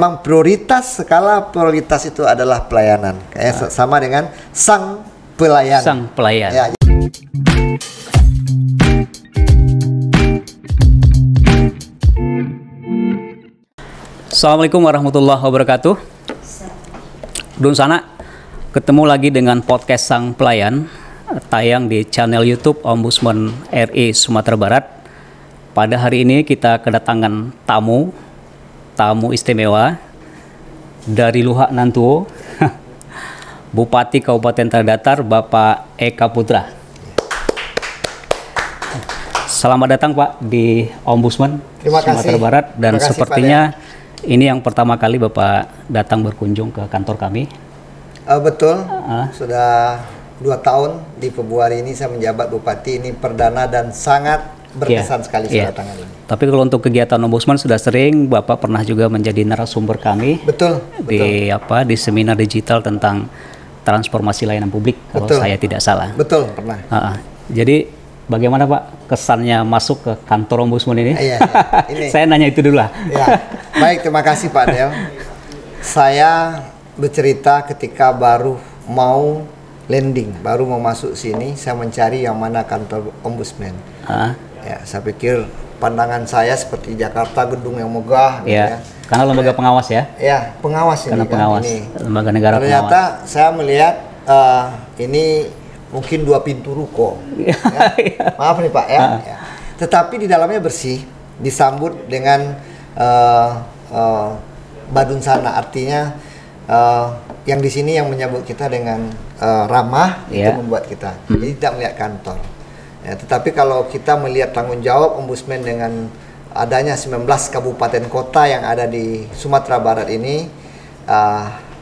memang prioritas, skala prioritas itu adalah pelayanan. Kayak sama dengan sang pelayan. Sang pelayan. Ya. Assalamualaikum warahmatullahi wabarakatuh. Dun Sana, ketemu lagi dengan podcast Sang Pelayan, tayang di channel YouTube Ombudsman RI Sumatera Barat. Pada hari ini kita kedatangan tamu istimewa dari Luhak Nantuo, Bupati Kabupaten Tanah Bapak Eka Putra. Selamat datang Pak di Ombudsman Sumatera Barat, dan sepertinya ini yang pertama kali Bapak datang berkunjung ke kantor kami. Betul, sudah 2 tahun di Februari ini saya menjabat Bupati, ini perdana dan sangat berkesan sekali saya datang ini. Tapi kalau untuk kegiatan Ombudsman sudah sering, Bapak pernah juga menjadi narasumber kami. Betul. Di seminar digital tentang transformasi layanan publik, kalau saya tidak salah. Betul, pernah. Jadi bagaimana Pak kesannya masuk ke kantor Ombudsman ini? Iya, ini. Saya nanya itu dulu lah. Ya. Baik, terima kasih Pak Del. Saya bercerita ketika baru mau landing, baru mau masuk sini, saya mencari yang mana kantor Ombudsman. Ya, saya pikir pandangan saya seperti Jakarta, gedung yang megah, gitu ya. Karena lembaga pengawas ya. Ya, pengawas karena ini. Pengawas, ini. Lembaga negara Ternyata pengawas. saya melihat ini mungkin 2 pintu ruko. Ya. Maaf nih Pak ya. Ya. Tetapi di dalamnya bersih, disambut dengan badun sana, artinya yang di sini yang menyambut kita dengan ramah, itu membuat kita. Jadi tidak melihat kantor. Ya, tetapi kalau kita melihat tanggung jawab Ombudsman dengan adanya 19 kabupaten kota yang ada di Sumatera Barat ini,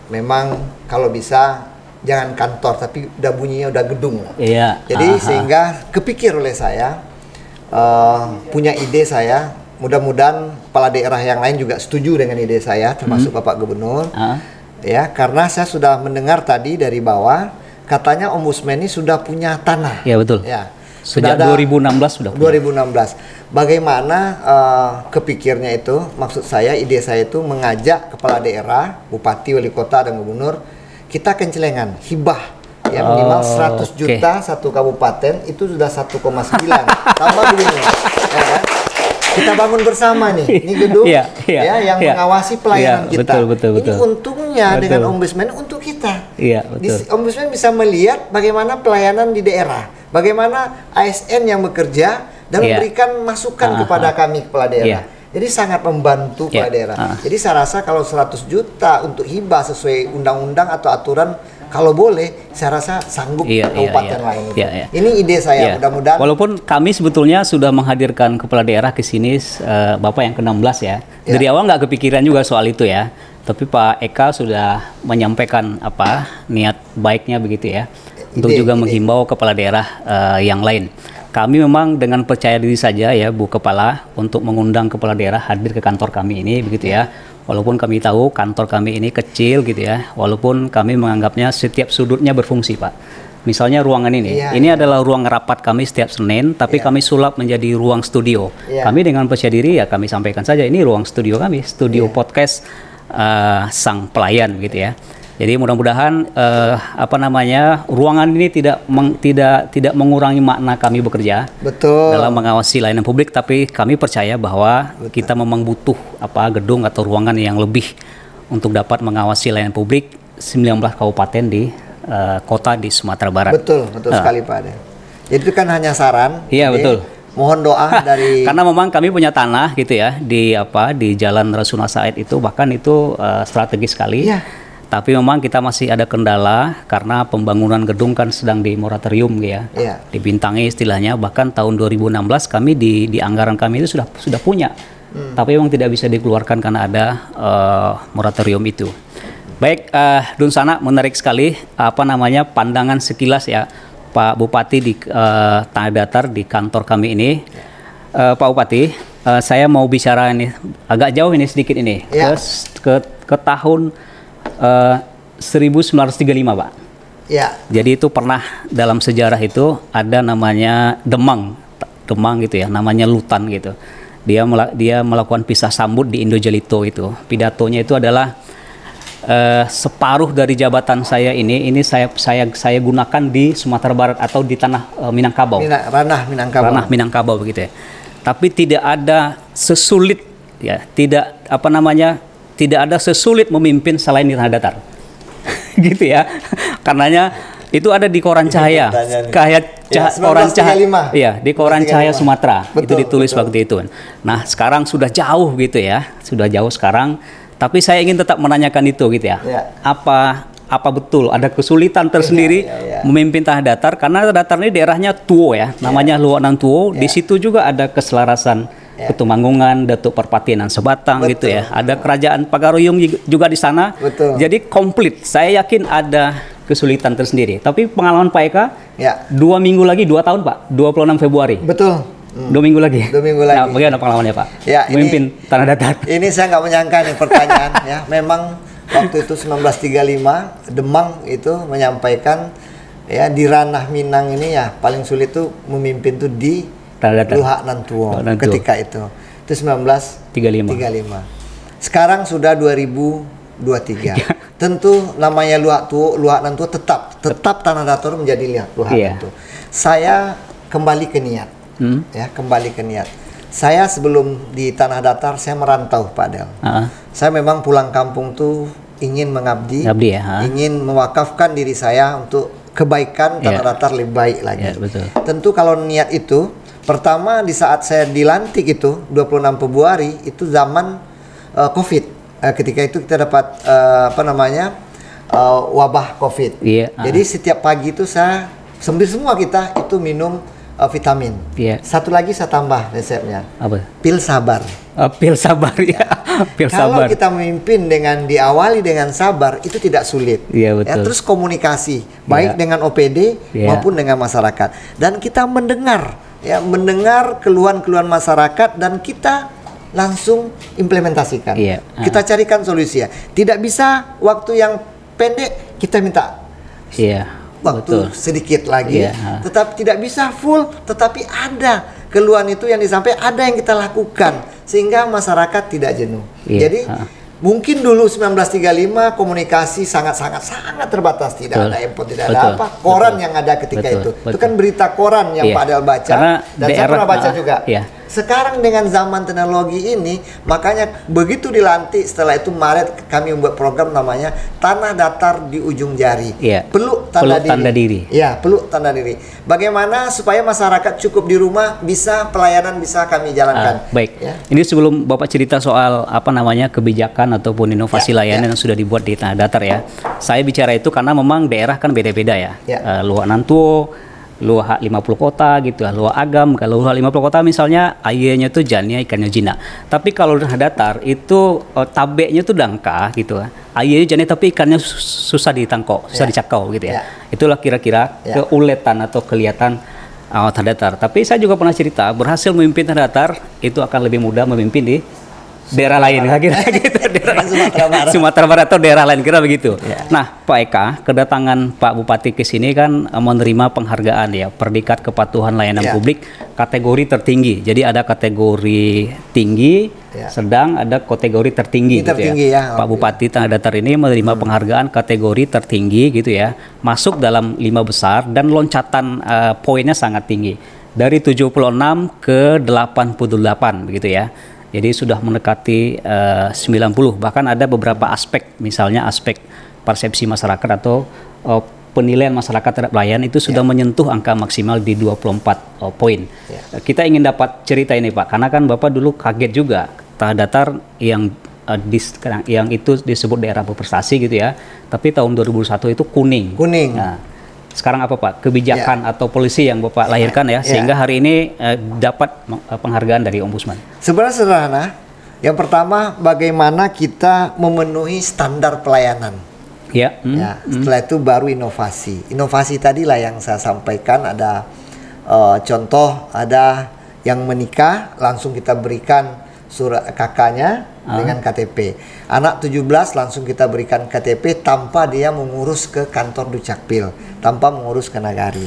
memang kalau bisa jangan kantor, tapi udah bunyinya udah gedung. Iya. Jadi sehingga kepikir oleh saya, punya ide saya, mudah-mudahan kepala daerah yang lain juga setuju dengan ide saya, termasuk Bapak Gubernur. Ya, karena saya sudah mendengar tadi dari bawah, katanya Ombudsman ini sudah punya tanah. Ya betul. Ya. Sejak 2016 sudah punya. 2016. Bagaimana kepikirnya itu? Maksud saya, ide saya itu mengajak kepala daerah, bupati, wali kota, dan gubernur, kita kencelengan, hibah. Ya, minimal 100 juta satu kabupaten, itu sudah 1,9. Tambah begini. Ya, kan? Kita bangun bersama nih, ini gedung yang mengawasi pelayanan kita. Betul. Ini untungnya dengan Ombudsman untuk kita. Ombudsman bisa melihat bagaimana pelayanan di daerah, bagaimana ASN yang bekerja dan memberikan masukan kepada kami kepala daerah. Jadi sangat membantu kepala daerah. Jadi saya rasa kalau 100 juta untuk hibah sesuai undang-undang atau aturan, kalau boleh, saya rasa sanggup kabupaten lain. Ini ide saya, mudah-mudahan. Walaupun kami sebetulnya sudah menghadirkan kepala daerah ke sini, Bapak yang ke-16 ya. Dari awal nggak kepikiran juga soal itu ya. Tapi Pak Eka sudah menyampaikan niat baiknya begitu ya. Untuk juga menghimbau kepala daerah yang lain. Kami memang dengan percaya diri saja ya Bu Kepala untuk mengundang kepala daerah hadir ke kantor kami ini begitu ya. Walaupun kami tahu kantor kami ini kecil gitu ya, walaupun kami menganggapnya setiap sudutnya berfungsi Pak. Misalnya ruangan ini, ini adalah ruang rapat kami setiap Senin, tapi kami sulap menjadi ruang studio. Kami dengan percaya diri ya kami sampaikan saja ini ruang studio kami, studio podcast Sang Pelayan gitu ya. Jadi mudah-mudahan ruangan ini tidak mengurangi makna kami bekerja dalam mengawasi layanan publik, tapi kami percaya bahwa kita memang butuh gedung atau ruangan yang lebih untuk dapat mengawasi layanan publik 19 kabupaten di kota di Sumatera Barat. Betul sekali Pak Ade. Jadi itu kan hanya saran. Iya betul. Mohon doa dari karena memang kami punya tanah gitu ya di Jalan Rasuna Said itu, bahkan itu strategis sekali. Tapi memang kita masih ada kendala karena pembangunan gedung kan sedang di moratorium ya, dibintangi istilahnya. Bahkan tahun 2016 kami di anggaran kami itu sudah punya, tapi memang tidak bisa dikeluarkan karena ada moratorium itu. Baik, Dun Sana, menarik sekali pandangan sekilas ya Pak Bupati di Tanah Datar di kantor kami ini. Pak Bupati, saya mau bicara ini agak jauh ini sedikit ini ke tahun 1935 Pak. Ya. Jadi itu pernah dalam sejarah itu ada namanya Demang gitu ya, namanya Lutan gitu. Dia melakukan pisah sambut di Indojelito itu. Pidatonya itu adalah separuh dari jabatan saya ini saya gunakan di Sumatera Barat atau di tanah Minangkabau. Ranah Minangkabau. Ranah Minangkabau begitu ya. Tapi tidak ada sesulit ya, tidak ada sesulit memimpin selain di tanah datar. Gitu ya. Karenanya itu ada di Koran Cahaya. Koran Cahaya. Iya, di Koran Cahaya Sumatera. Itu ditulis waktu itu. Nah, sekarang sudah jauh gitu ya. Sudah jauh sekarang, tapi saya ingin tetap menanyakan itu gitu ya. Apa betul ada kesulitan tersendiri memimpin tanah datar, karena datar ini daerahnya Tuo ya, namanya Luak Nan Tuo. Di situ juga ada keselarasan Ketumanggungan, Datuk Perpatian Sebatang gitu ya. Ada kerajaan Pagaruyung juga di sana. Jadi komplit. Saya yakin ada kesulitan tersendiri. Tapi pengalaman Pak Eka, 2 minggu lagi, 2 tahun Pak, 26 Februari. Betul. 2 minggu lagi. 2 minggu lagi. Nah, bagaimana pengalamannya Pak? Memimpin tanah datar. Ini saya nggak menyangka nih pertanyaan ya. Memang waktu itu 1935 Demang itu menyampaikan ya di ranah Minang ini ya paling sulit tuh memimpin tuh di Luhak Nan Tuo ketika itu 1935. Sekarang sudah 2023. Tentu namanya Luhak Nan Tuo tetap tanah datar menjadi Luhak Nan Tuo. Saya kembali ke niat. Kembali ke niat. Saya sebelum di tanah datar saya merantau Pak Del. Saya memang pulang kampung tuh ingin mengabdi, ingin mewakafkan diri saya untuk kebaikan tanah datar lebih baik lagi. Tentu kalau niat itu, pertama di saat saya dilantik itu 26 Februari itu zaman COVID. Ketika itu kita dapat wabah COVID. Jadi setiap pagi itu saya semua kita itu minum vitamin. Satu lagi saya tambah resepnya. Apa? Pil sabar. Pil sabar ya. Pil Kalau sabar. kita memimpin diawali dengan sabar itu tidak sulit. Terus komunikasi baik dengan OPD maupun dengan masyarakat, dan kita mendengar keluhan-keluhan masyarakat dan kita langsung implementasikan. Kita carikan solusinya. Tidak bisa waktu yang pendek kita minta. Waktu sedikit lagi, tetapi tidak bisa full, tetapi ada keluhan itu yang disampaikan, ada yang kita lakukan sehingga masyarakat tidak jenuh. Jadi mungkin dulu 1935 komunikasi sangat terbatas, tidak ada handphone, tidak ada apa, koran yang ada ketika itu kan berita koran yang Pak Del baca. Karena dan saya pernah baca juga. Sekarang dengan zaman teknologi ini, makanya begitu dilantik, setelah itu Maret kami membuat program namanya Tanah Datar di Ujung Jari. Peluk tanda diri. Peluk tanda diri. Bagaimana supaya masyarakat cukup di rumah, bisa pelayanan bisa kami jalankan. Baik. Ini sebelum Bapak cerita soal kebijakan ataupun inovasi layanan yang sudah dibuat di tanah datar ya. Saya bicara itu karena memang daerah kan beda-beda ya. Luhak Nan Tuo, Luhak 50 kota gitu ya, Luhak Agam. Kalau Luhak 50 kota misalnya airnya tuh jania, ikannya jina. Tapi kalau tanah datar itu tabeknya tuh dangka gitu ya. Airnya jania tapi ikannya susah ditangkap, susah dicakau gitu ya. Itulah kira-kira keuletan atau kelihatan tanah datar. Tapi saya juga pernah cerita berhasil memimpin tanah datar itu akan lebih mudah memimpin di daerah lain kira gitu. Sumatera Barat atau daerah lain kira begitu. Nah, Pak Eka, kedatangan Pak Bupati ke sini kan menerima penghargaan ya, Predikat Kepatuhan Layanan Publik kategori tertinggi. Jadi ada kategori tinggi, sedang, ada kategori tertinggi gitu ya. Pak Bupati Tanah Datar ini menerima penghargaan kategori tertinggi gitu ya. Masuk dalam 5 besar dan loncatan poinnya sangat tinggi. Dari 76 ke 88 begitu ya. Jadi sudah mendekati 90, bahkan ada beberapa aspek, misalnya aspek persepsi masyarakat atau penilaian masyarakat terhadap pelayan itu sudah menyentuh angka maksimal di 24 poin. Kita ingin dapat cerita ini Pak, karena kan Bapak dulu kaget juga tanah datar yang itu disebut daerah berprestasi gitu ya, tapi tahun 2001 itu kuning. Nah, sekarang apa Pak kebijakan atau polisi yang Bapak lahirkan ya sehingga hari ini dapat penghargaan dari Ombudsman? Sebenarnya sederhana. Yang pertama, bagaimana kita memenuhi standar pelayanan. Setelah itu baru inovasi. Inovasi tadilah yang saya sampaikan, ada contoh, ada yang menikah langsung kita berikan surat kakaknya dengan KTP. Anak 17 langsung kita berikan KTP tanpa dia mengurus ke kantor Dukcapil, tanpa mengurus ke Nagari.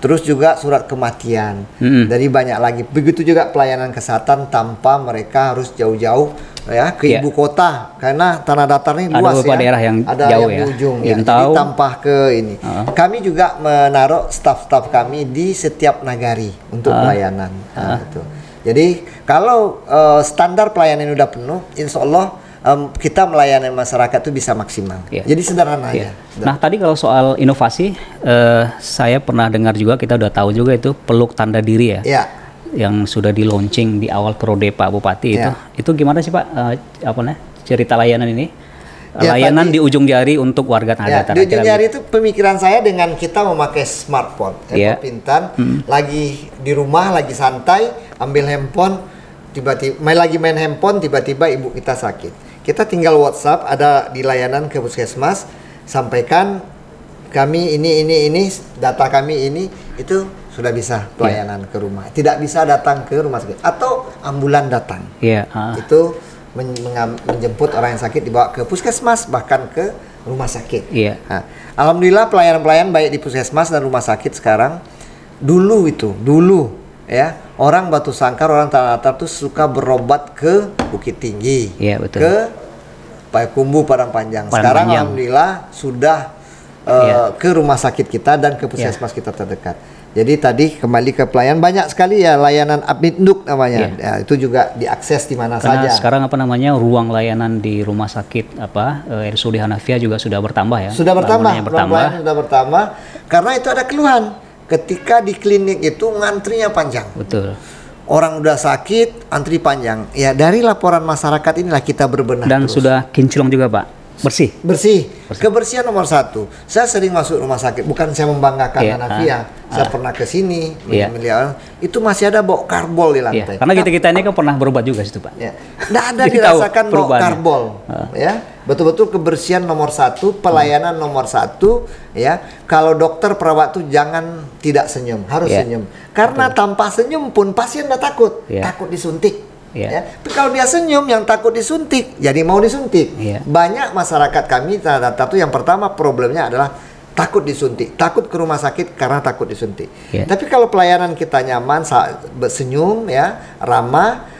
terus juga surat kematian, dari banyak lagi. Begitu juga pelayanan kesehatan tanpa mereka harus jauh-jauh ya ke ibu kota, karena tanah datar ini luas ya. Daerah yang ada jauh yang ya. di ujung ya. Jadi tanpa ke ini. Kami juga menaruh staf-staf kami di setiap nagari untuk pelayanan. Itu. Jadi kalau standar pelayanan udah penuh, insya Allah kita melayani masyarakat itu bisa maksimal. Jadi sederhana ya. Nah tadi kalau soal inovasi, saya pernah dengar juga, kita udah tahu juga itu peluk tanda diri ya. Yang sudah di launching di awal periode Pak Bupati itu gimana sih Pak cerita layanan ini? Layanan tadi, di ujung jari untuk warga tanah datar. Di ujung jari itu pemikiran saya dengan kita memakai smartphone, handphone pintar, lagi di rumah, lagi santai, ambil handphone, tiba-tiba main handphone, tiba-tiba ibu kita sakit. Kita tinggal WhatsApp, ada di layanan ke puskesmas, sampaikan kami ini, data kami ini, itu sudah bisa pelayanan ke rumah. Tidak bisa datang ke rumah sakit atau ambulan datang. Itu menjemput orang yang sakit dibawa ke puskesmas bahkan ke rumah sakit. Nah, alhamdulillah pelayanan baik di puskesmas dan rumah sakit sekarang. Dulu ya, orang Batu Sangkar, orang tanah datar tuh suka berobat ke Bukit Tinggi, ke Payakumbuh, Padang Panjang. Sekarang alhamdulillah sudah ke rumah sakit kita dan ke puskesmas kita terdekat. Jadi tadi kembali ke pelayanan, banyak sekali ya layanan Apninduk namanya. Ya, itu juga diakses di mana saja. Sekarang ruang layanan di rumah sakit RSUD Hanafiah juga sudah bertambah ya. Sudah bertambah. Sudah bertambah karena itu ada keluhan. Ketika di klinik itu ngantrinya panjang. Betul. Orang udah sakit, antri panjang. Ya dari laporan masyarakat inilah kita berbenah. Dan terus. Sudah kinclong juga Pak. Bersih. Kebersihan nomor 1. Saya sering masuk rumah sakit, bukan saya membanggakan Hanafiah. Saya pernah ke sini melihat itu masih ada bau karbol di lantai. Karena kita ini kan pernah berobat juga situ Pak. Nggak ada dirasakan bau karbol. Ya, betul-betul kebersihan nomor 1, pelayanan nomor 1. Ya, kalau dokter perawat tuh jangan tidak senyum, harus senyum. Karena tanpa senyum pun pasien udah takut disuntik. Tapi kalau dia senyum, yang takut disuntik, jadi mau disuntik. Banyak masyarakat kami tanah datar tuh yang pertama problemnya adalah takut disuntik, takut ke rumah sakit karena takut disuntik. Tapi kalau pelayanan kita nyaman, senyum ya, ramah,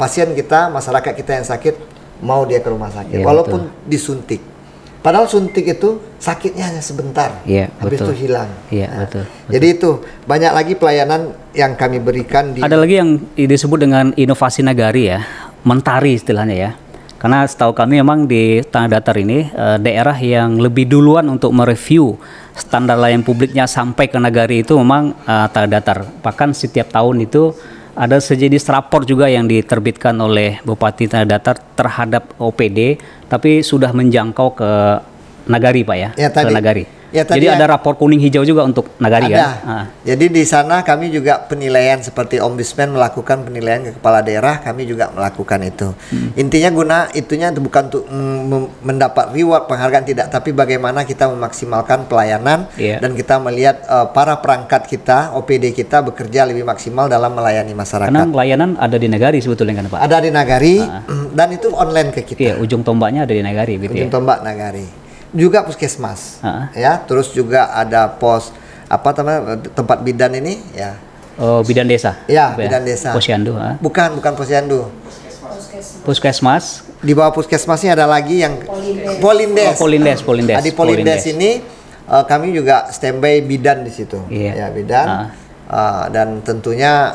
pasien kita, masyarakat kita yang sakit mau dia ke rumah sakit, walaupun disuntik. Padahal suntik itu sakitnya hanya sebentar, habis itu hilang. Betul. Jadi itu banyak lagi pelayanan yang kami berikan. Ada lagi yang disebut dengan inovasi nagari ya, mentari istilahnya ya. Karena setahu kami memang di tanah datar ini daerah yang lebih duluan untuk mereview standar layanan publiknya sampai ke nagari itu memang tanah datar. Bahkan setiap tahun itu ada sejenis rapor juga yang diterbitkan oleh Bupati Tanah Datar terhadap OPD, tapi sudah menjangkau ke nagari Pak ya, ke nagari. Jadi ada rapor kuning hijau juga untuk nagari kan? Jadi di sana kami juga penilaian seperti Ombudsman melakukan penilaian ke kepala daerah, kami juga melakukan itu. Intinya itunya bukan untuk mendapat reward penghargaan, tidak, tapi bagaimana kita memaksimalkan pelayanan dan kita melihat para perangkat kita, OPD kita bekerja lebih maksimal dalam melayani masyarakat. Karena pelayanan ada di nagari sebetulnya kan Pak? Ada di nagari dan itu online ke kita. Ujung tombaknya ada di nagari gitu. Ujung tombak nagari. Juga puskesmas, ya, terus juga ada pos tempat bidan ini, ya. Oh, bidan desa. Ya, bidan desa. Posyandu, Bukan posyandu. Puskesmas. Di bawah puskesmasnya ada lagi yang Polindes. Polindes. Di Polindes ini kami juga standby bidan di situ. Ya, bidan. Dan tentunya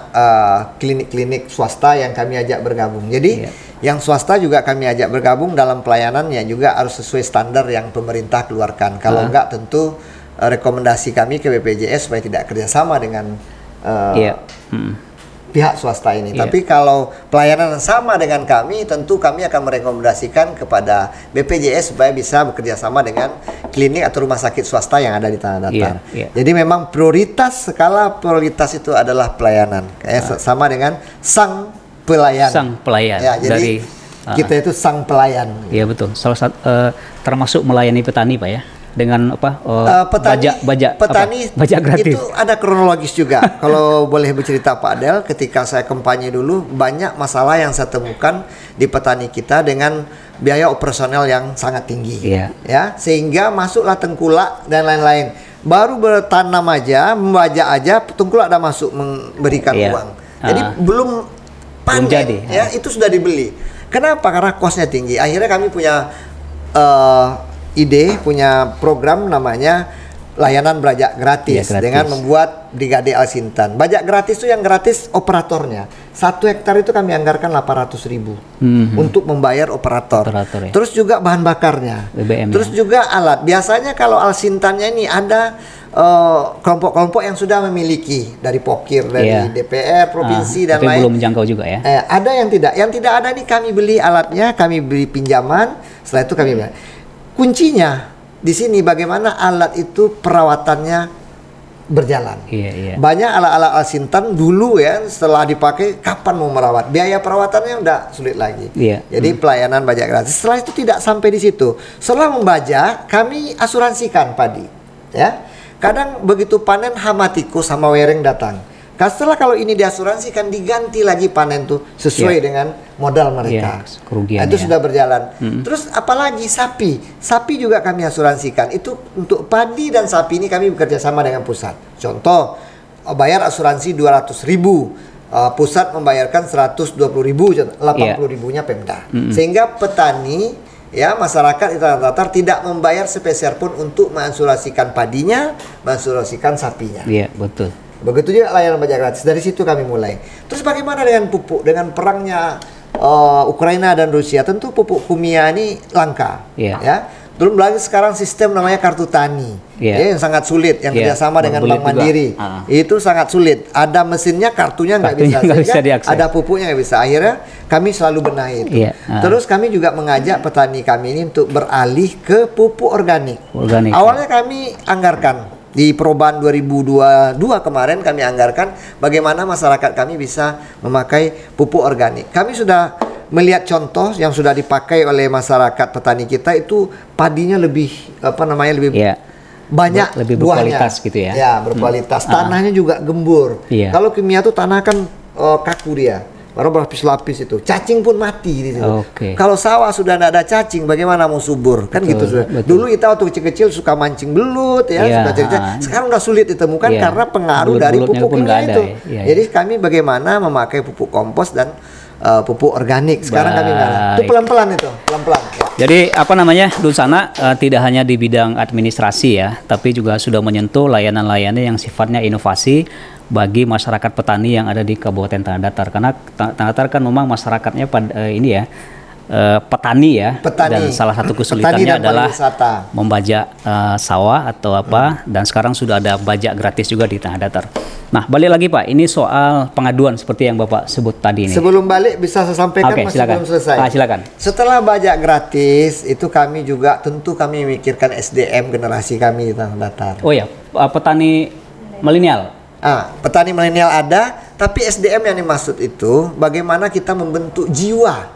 klinik-klinik swasta yang kami ajak bergabung. Jadi yang swasta juga kami ajak bergabung dalam pelayanannya juga harus sesuai standar yang pemerintah keluarkan. Kalau enggak tentu rekomendasi kami ke BPJS supaya tidak kerjasama dengan pihak swasta ini. Tapi kalau pelayanan sama dengan kami, tentu kami akan merekomendasikan kepada BPJS supaya bisa bekerja sama dengan klinik atau rumah sakit swasta yang ada di tanah datar. Jadi memang skala prioritas itu adalah pelayanan. Sama dengan sang pelayan. Ya, jadi kita itu sang pelayan. Iya betul. Salah satu termasuk melayani petani Pak ya. Dengan petani bajak gratis. Itu ada kronologis juga. Kalau boleh bercerita Pak Adel, ketika saya kampanye dulu banyak masalah yang saya temukan di petani kita dengan biaya operasional yang sangat tinggi. Ya, sehingga masuklah tengkulak dan lain-lain. baru bertanam aja, membajak aja, tengkulak ada masuk memberikan uang. Jadi belum panen, ya itu sudah dibeli. Kenapa? Karena kosnya tinggi. Akhirnya kami punya ide, punya program namanya layanan bajak gratis, dengan membuat Brigade Al Sintan. Bajak gratis itu yang gratis operatornya. 1 hektar itu kami anggarkan 800.000 untuk membayar operator. Ya. Terus juga bahan bakarnya. BBM, terus juga alat. Biasanya kalau Al Sintannya ini ada kelompok-kelompok yang sudah memiliki dari Pokir, dari DPR provinsi dan lain. Belum menjangkau juga ya. Ada yang tidak. Yang tidak ada nih kami beli alatnya, kami beli pinjaman. Setelah itu kami beli. Kuncinya di sini bagaimana alat itu perawatannya berjalan. Banyak alat-alat Al Sintan dulu ya setelah dipakai kapan mau merawat, biaya perawatannya udah sulit lagi. Jadi pelayanan bajak gratis. Setelah itu tidak sampai di situ. Setelah membajak kami asuransikan padi. Ya, kadang begitu panen hama tikus sama wereng datang. Setelah kalau ini diasuransikan diganti lagi panen tuh sesuai dengan modal mereka. Itu sudah berjalan. Terus apalagi sapi juga kami asuransikan. Itu untuk padi dan sapi ini kami bekerja sama dengan pusat. Contoh bayar asuransi 200.000, pusat membayarkan 120.000, 80.000-nya Pemda. Sehingga petani ya masyarakat di Tanah Datar tidak membayar sepeser pun untuk menasuransikan padinya, menasuransikan sapinya. Iya, betul. Begitu juga layanan bajak gratis. Dari situ kami mulai. Terus bagaimana dengan pupuk? Dengan perangnya Ukraina dan Rusia, tentu pupuk kimia ini langka. Ya. Belum lagi sekarang sistem namanya kartu tani, yang sangat sulit, yang kerjasama dengan Bank Mandiri. Itu sangat sulit. Ada mesinnya, kartunya nggak bisa diakses. Ada pupuknya nggak bisa. Akhirnya kami selalu benahi itu. Terus kami juga mengajak petani kami ini untuk beralih ke pupuk organik. Awalnya kami anggarkan. Di perubahan 2022 kemarin kami anggarkan bagaimana masyarakat kami bisa memakai pupuk organik. Kami sudah melihat contoh yang sudah dipakai oleh masyarakat petani kita, itu padinya lebih lebih banyak, lebih buahnya. Berkualitas gitu ya. Ya, berkualitas. Tanahnya juga gembur. Kalau kimia tuh tanah kan kaku dia. Baru berlapis-lapis itu, cacing pun mati di situ. Kalau sawah sudah tidak ada cacing, bagaimana mau subur? Kan gitu sudah. Dulu kita waktu kecil-kecil suka mancing belut ya, suka cerita. Sekarang udah sulit ditemukan karena pengaruh dari pupuk kimia itu. Jadi kami bagaimana memakai pupuk kompos dan pupuk organik. Sekarang kami itu pelan-pelan itu, pelan-pelan. Jadi Dunsana tidak hanya di bidang administrasi ya, tapi juga sudah menyentuh layanan-layanan yang sifatnya inovasi bagi masyarakat petani yang ada di Kabupaten Tanah Datar. Karena Tanah Datar kan memang masyarakatnya petani ya. Dan salah satu kesulitannya adalah membajak sawah atau apa. Dan sekarang sudah ada bajak gratis juga di Tanah Datar. Nah, balik lagi Pak, ini soal pengaduan seperti yang Bapak sebut tadi ini. Sebelum balik bisa saya sampaikan, masih belum selesai. Silakan. Setelah bajak gratis itu kami juga tentu kami memikirkan SDM generasi kami di Tanah Datar. Oh ya, petani milenial. Petani milenial ada, tapi SDM yang dimaksud itu bagaimana kita membentuk jiwa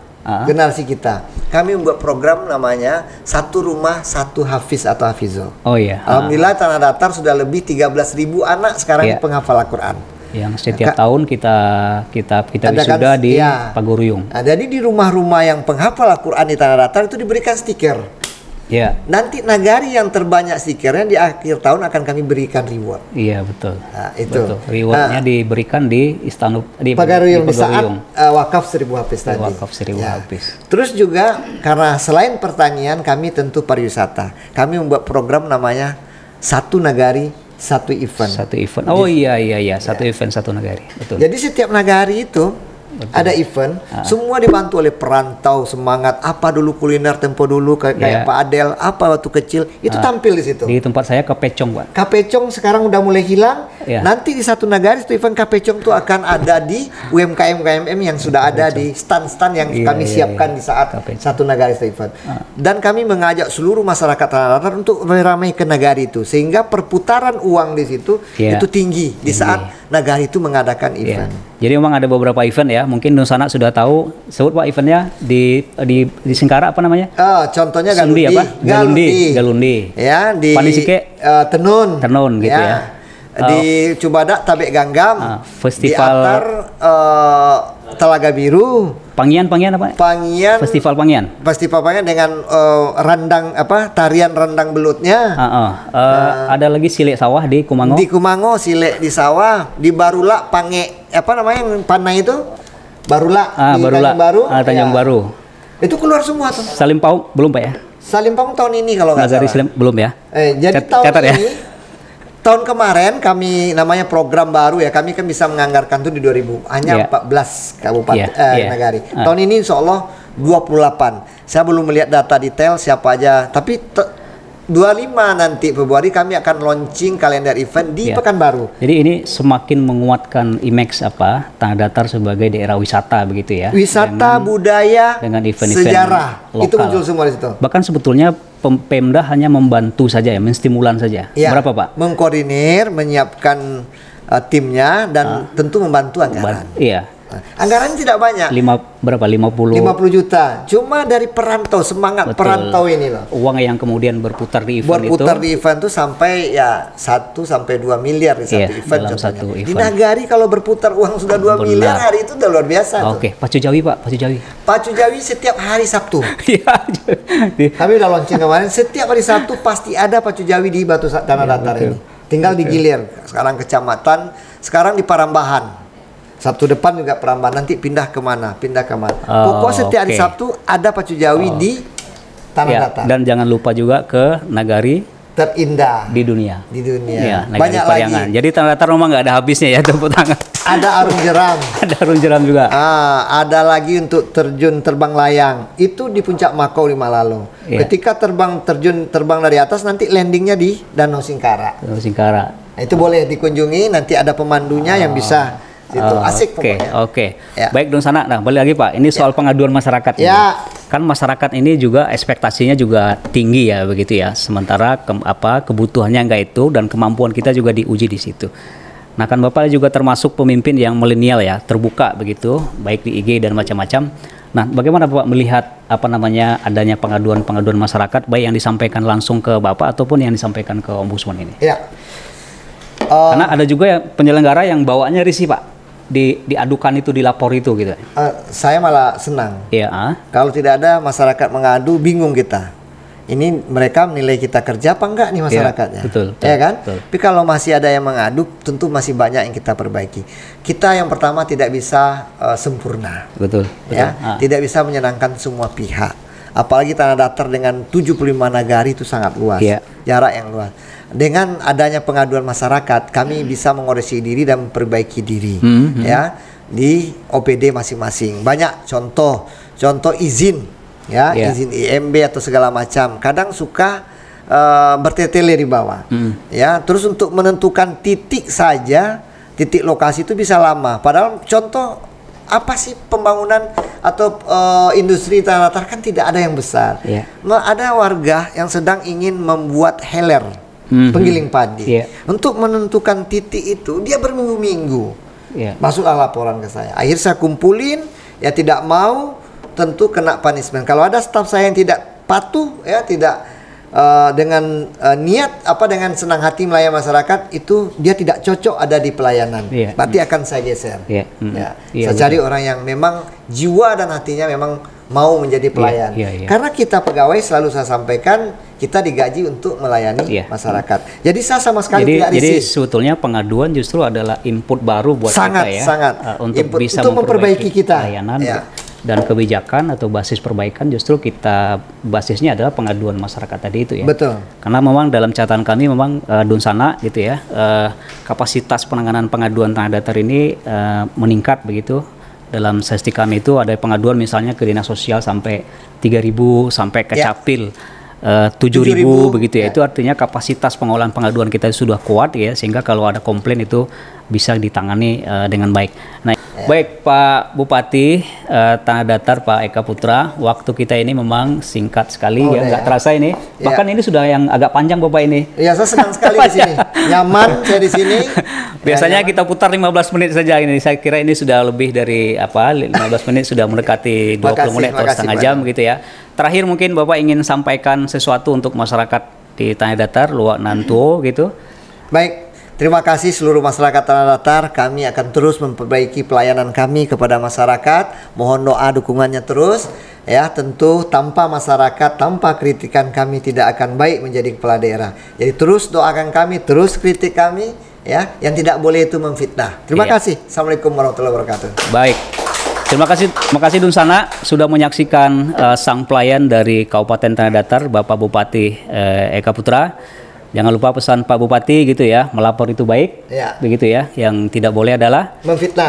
generasi kita. Kami membuat program namanya Satu Rumah Satu Hafiz atau Hafizo. Alhamdulillah Tanah Datar sudah lebih 13.000 anak sekarang penghafal Al-Quran. Yang setiap tahun kita wisuda di Paguruyung. Jadi di rumah-rumah yang penghafal Al-Quran di Tanah Datar itu diberikan stiker. Nanti nagari yang terbanyak stikernya di akhir tahun akan kami berikan reward. Iya, betul. Itu. Betul. Rewardnya diberikan di Istana di Paguruyung di saat wakaf 1000 hafiz tadi. Wakaf 1000 hafiz. Terus juga karena selain pertanian kami tentu pariwisata. Kami membuat program namanya Satu Nagari Satu Event. Satu event. Oh iya. Satu event satu nagari. Betul. Jadi setiap nagari itu ada event, semua dibantu oleh perantau semangat. Apa dulu kuliner tempo dulu kayak Pak Adel, apa waktu kecil itu tampil di situ. Di tempat saya Kapecong, Pak. Kapecong sekarang udah mulai hilang. Nanti di Satu Nagari itu event Kapecong tuh akan ada di UMKM yang sudah ada di stand-stand yang kami siapkan di saat Satu Nagari itu event. Dan kami mengajak seluruh masyarakat Tanah Datar untuk ramai ke nagari itu, sehingga perputaran uang di situ itu tinggi di saat nagari itu mengadakan event. Jadi memang ada beberapa event ya. Mungkin Dunsana sudah tahu. Sebut Pak eventnya di Singkara apa namanya? Contohnya Galundi. Galundi. Ya, di Panisike Tenun gitu ya. Di Cubadak Tabek Ganggam. Festival di Atar Telaga Biru. Pangian apa? Pangian. Festival Pangian. Festival Pangian dengan randang tarian randang belutnya. Ada lagi Silek Sawah di Kumango. Di Kumango Silek di sawah, di Barula Pange apa namanya yang panai itu? Barula di Barula. Tanjung Baru. Tanjung Baru. Itu keluar semua tuh. Salimpau belum Pak ya? Salimpau tahun ini kalau nggak salah. Belum ya? Jadi tahun ini. Tahun kemarin kami namanya program baru ya, kami kan bisa menganggarkan tuh di 2000 hanya 14 kabupaten nagari. Tahun ini insya Allah 28. Saya belum melihat data detail siapa aja, tapi 25 nanti Februari kami akan launching kalender event di Pekanbaru. Jadi ini semakin menguatkan image Tanah Datar sebagai daerah wisata begitu ya. Wisata, budaya, dengan event-event sejarah lokal. Itu muncul semua di situ. Bahkan sebetulnya Pemda hanya membantu saja ya, menstimulan saja. Ya, berapa Pak? Mengkoordinir, menyiapkan timnya dan tentu membantu anggaran. Iya. Anggarannya tidak banyak. Berapa? 50 juta. Cuma dari perantau, semangat perantau ini loh. Uang yang kemudian berputar di event di event itu sampai 1 sampai 2 miliar di satu event. Dalam satu event. Di Nagari kalau berputar uang sudah 2 miliar hari itu udah luar biasa. Oke, Pacu Jawi Pak, Pacu Jawi. Pacu Jawi setiap hari Sabtu. Kami udah launching kemarin, setiap hari Sabtu pasti ada Pacu Jawi di Batu Tanah Datar ini. Tinggal digilir. Sekarang kecamatan, sekarang di Parambahan. Sabtu depan juga Perambahan, nanti pindah kemana? Pokoknya setiap hari Sabtu ada Pacu Jawi di Tanah Datar. Dan jangan lupa juga ke Nagari terindah di dunia. Ya, banyak lagi. Jadi Tanah Datar memang nggak ada habisnya ya, tepuk tangan. Ada Arung Jeram. Ada Arung Jeram juga. Ada lagi untuk terjun terbang layang. Itu di Puncak Makau 5 Lalo. Ketika terbang dari atas nanti landingnya di Danau Singkara. Nah, itu boleh dikunjungi. Nanti ada pemandunya yang bisa. Itu asik pokoknya. Ya. Baik Don Sana, nah balik lagi Pak, ini soal pengaduan masyarakat ini. Kan masyarakat ini juga ekspektasinya juga tinggi ya begitu ya. Sementara kebutuhannya enggak itu dan kemampuan kita juga diuji di situ. Nah kan Bapak juga termasuk pemimpin yang milenial ya, terbuka begitu, baik di IG dan macam-macam. Nah, bagaimana Bapak melihat adanya pengaduan masyarakat baik yang disampaikan langsung ke Bapak ataupun yang disampaikan ke Ombudsman ini? Ya. Karena ada juga penyelenggara yang bawaannya risih Pak. Diadukan itu, dilapor itu gitu. Saya malah senang. Kalau tidak ada masyarakat mengadu, bingung kita. Ini mereka menilai kita kerja apa enggak nih masyarakatnya. Betul. Ya kan? Betul. Tapi kalau masih ada yang mengadu, tentu masih banyak yang kita perbaiki. Kita yang pertama tidak bisa sempurna. Betul. Ya, tidak bisa menyenangkan semua pihak. Apalagi Tanah Datar dengan 75 nagari itu sangat luas. Jarak yang luas. Dengan adanya pengaduan masyarakat, kami bisa mengoreksi diri dan memperbaiki diri, ya, di OPD masing-masing. Banyak contoh izin, izin IMB atau segala macam. Kadang suka bertele di bawah, ya. Terus untuk menentukan titik saja, titik lokasi itu bisa lama. Padahal contoh apa sih pembangunan atau industri Tanah Datar kan tidak ada yang besar. Ada warga yang sedang ingin membuat heler. Penggiling padi. Untuk menentukan titik itu dia berminggu-minggu. Masuklah laporan ke saya. Akhirnya saya kumpulin, ya tidak mau tentu kena punishment. Kalau ada staf saya yang tidak patuh, ya tidak dengan niat dengan senang hati melayani masyarakat, itu dia tidak cocok ada di pelayanan. Berarti akan saya geser. Saya cari orang yang memang jiwa dan hatinya memang mau menjadi pelayan. Karena kita pegawai selalu saya sampaikan kita digaji untuk melayani masyarakat. Jadi saya sama sekali tidak risih. Jadi sebetulnya pengaduan justru adalah input baru buat kita ya. Sangat. Untuk bisa memperbaiki kita. Layanan dan kebijakan atau basis perbaikan justru kita basisnya adalah pengaduan masyarakat tadi itu ya. Betul. Karena memang dalam catatan kami memang Dunsana gitu ya, kapasitas penanganan pengaduan Tanah Datar ini meningkat begitu. Dalam statistik kami itu ada pengaduan misalnya ke Dinas Sosial sampai 3.000 sampai ke Capil 7.000 begitu ya. Itu artinya kapasitas pengolahan pengaduan kita sudah kuat ya, sehingga kalau ada komplain itu bisa ditangani dengan baik. Nah, baik Pak Bupati Tanah Datar Pak Eka Putra, waktu kita ini memang singkat sekali nggak terasa ini. Bahkan ini sudah yang agak panjang Bapak ini. Iya, saya senang sekali di sini. Nyaman saya di sini. Biasanya kita putar 15 menit saja ini. Saya kira ini sudah lebih dari 15 menit sudah mendekati 20 menit atau setengah jam gitu ya. Terakhir mungkin Bapak ingin sampaikan sesuatu untuk masyarakat di Tanah Datar, Luak Nantuo gitu. Baik. Terima kasih seluruh masyarakat Tanah Datar. Kami akan terus memperbaiki pelayanan kami kepada masyarakat. Mohon doa dukungannya terus. Ya, tentu tanpa masyarakat, tanpa kritikan kami tidak akan baik menjadi kepala daerah. Jadi terus doakan kami, terus kritik kami. Ya, yang tidak boleh itu memfitnah. Terima kasih. Assalamualaikum warahmatullahi wabarakatuh. Baik. Terima kasih Dunsana sudah menyaksikan sang pelayan dari Kabupaten Tanah Datar, Bapak Bupati Eka Putra. Jangan lupa pesan Pak Bupati gitu ya, melapor itu baik, begitu ya. Yang tidak boleh adalah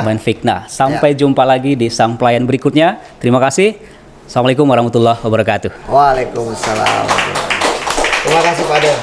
menfitnah. Sampai jumpa lagi di sang pelayan berikutnya. Terima kasih. Assalamualaikum warahmatullahi wabarakatuh. Waalaikumsalam. Terima kasih Pak De.